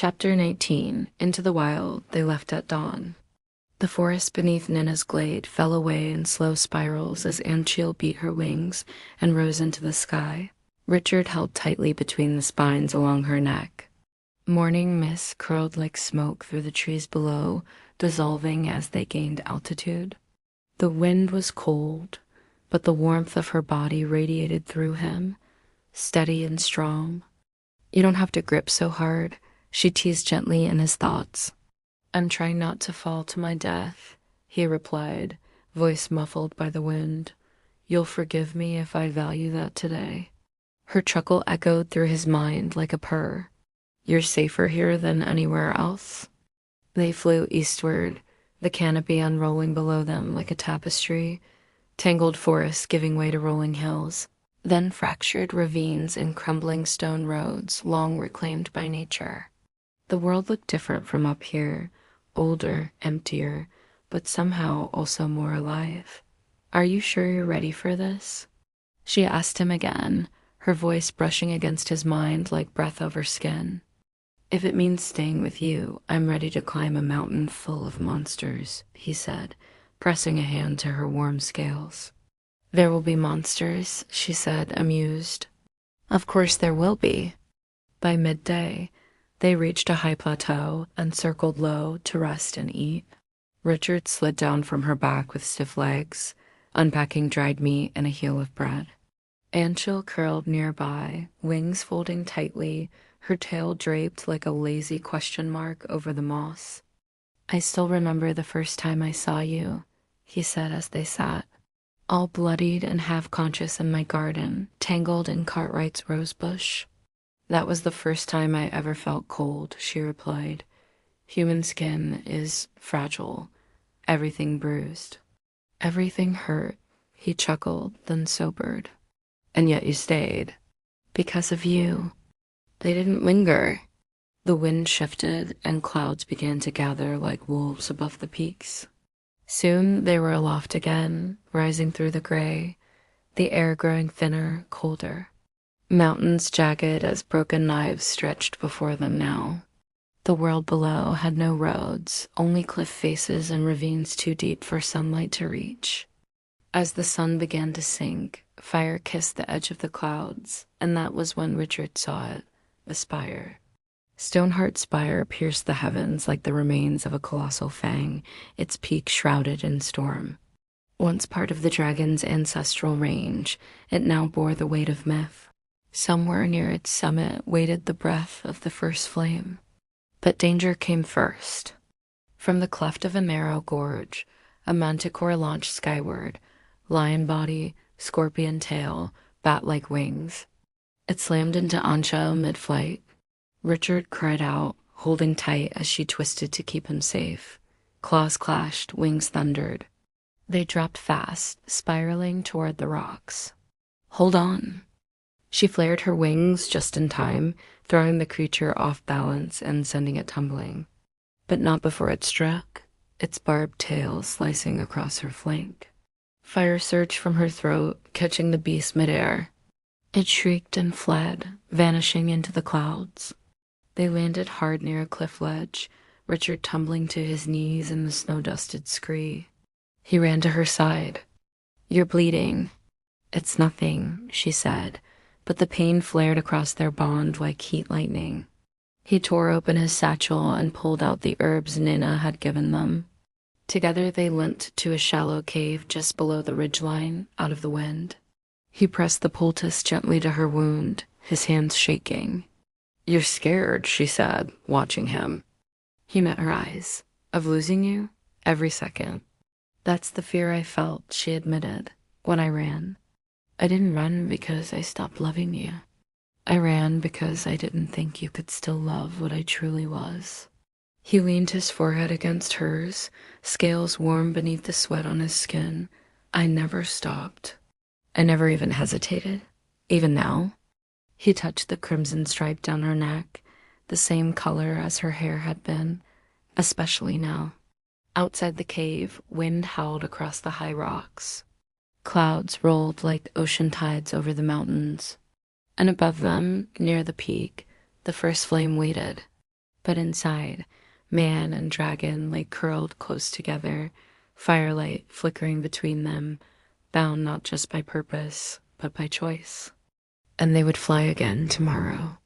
Chapter 19. Into the Wild they left at dawn. The forest beneath Nina's glade fell away in slow spirals as Anchiel beat her wings and rose into the sky. Richard held tightly between the spines along her neck. Morning mist curled like smoke through the trees below, dissolving as they gained altitude. The wind was cold, but the warmth of her body radiated through him, steady and strong. "You don't have to grip so hard," she teased gently in his thoughts. "I'm trying not to fall to my death," he replied, voice muffled by the wind. "You'll forgive me if I value that today." Her chuckle echoed through his mind like a purr. "You're safer here than anywhere else?" They flew eastward, the canopy unrolling below them like a tapestry, tangled forests giving way to rolling hills, then fractured ravines and crumbling stone roads long reclaimed by nature. The world looked different from up here, older, emptier, but somehow also more alive. "Are you sure you're ready for this?" she asked him again, her voice brushing against his mind like breath over skin. "If it means staying with you, I'm ready to climb a mountain full of monsters," he said, pressing a hand to her warm scales. "There will be monsters," she said, amused. "Of course there will be." By midday, they reached a high plateau and circled low to rest and eat. Richard slid down from her back with stiff legs, unpacking dried meat and a heel of bread. Anchiel curled nearby, wings folding tightly, her tail draped like a lazy question mark over the moss. "I still remember the first time I saw you," he said as they sat, "all bloodied and half-conscious in my garden, tangled in Cartwright's rosebush." "That was the first time I ever felt cold," she replied. "Human skin is fragile, everything bruised." "Everything hurt," he chuckled, then sobered. "And yet you stayed." "Because of you." They didn't linger. The wind shifted and clouds began to gather like wolves above the peaks. Soon they were aloft again, rising through the gray, the air growing thinner, colder. Mountains jagged as broken knives stretched before them now. The world below had no roads, only cliff faces and ravines too deep for sunlight to reach. As the sun began to sink, fire kissed the edge of the clouds, and that was when Richard saw it, the spire. Stoneheart's spire pierced the heavens like the remains of a colossal fang, its peak shrouded in storm. Once part of the dragon's ancestral range, it now bore the weight of myth. Somewhere near its summit waited the breath of the first flame. But danger came first. From the cleft of a narrow gorge, a manticore launched skyward, lion body, scorpion tail, bat-like wings. It slammed into Ancha mid-flight. Richard cried out, holding tight as she twisted to keep him safe. Claws clashed, wings thundered. They dropped fast, spiraling toward the rocks. "Hold on." She flared her wings just in time, throwing the creature off balance and sending it tumbling. But not before it struck, its barbed tail slicing across her flank. Fire surged from her throat, catching the beast midair. It shrieked and fled, vanishing into the clouds. They landed hard near a cliff ledge, Richard tumbling to his knees in the snow-dusted scree. He ran to her side. "You're bleeding." "It's nothing," she said, but the pain flared across their bond like heat lightning. He tore open his satchel and pulled out the herbs Nina had given them. Together they limped to a shallow cave just below the ridgeline, out of the wind. He pressed the poultice gently to her wound, his hands shaking. "You're scared," she said, watching him. He met her eyes. "Of losing you? Every second." "That's the fear I felt," she admitted, "when I ran. I didn't run because I stopped loving you. I ran because I didn't think you could still love what I truly was." He leaned his forehead against hers, scales warm beneath the sweat on his skin. "I never stopped. I never even hesitated. Even now." He touched the crimson stripe down her neck, the same color as her hair had been, especially now. Outside the cave, wind howled across the high rocks. Clouds rolled like ocean tides over the mountains. And above them, near the peak, the first flame waited. But inside, man and dragon lay curled close together, firelight flickering between them, bound not just by purpose, but by choice. And they would fly again tomorrow.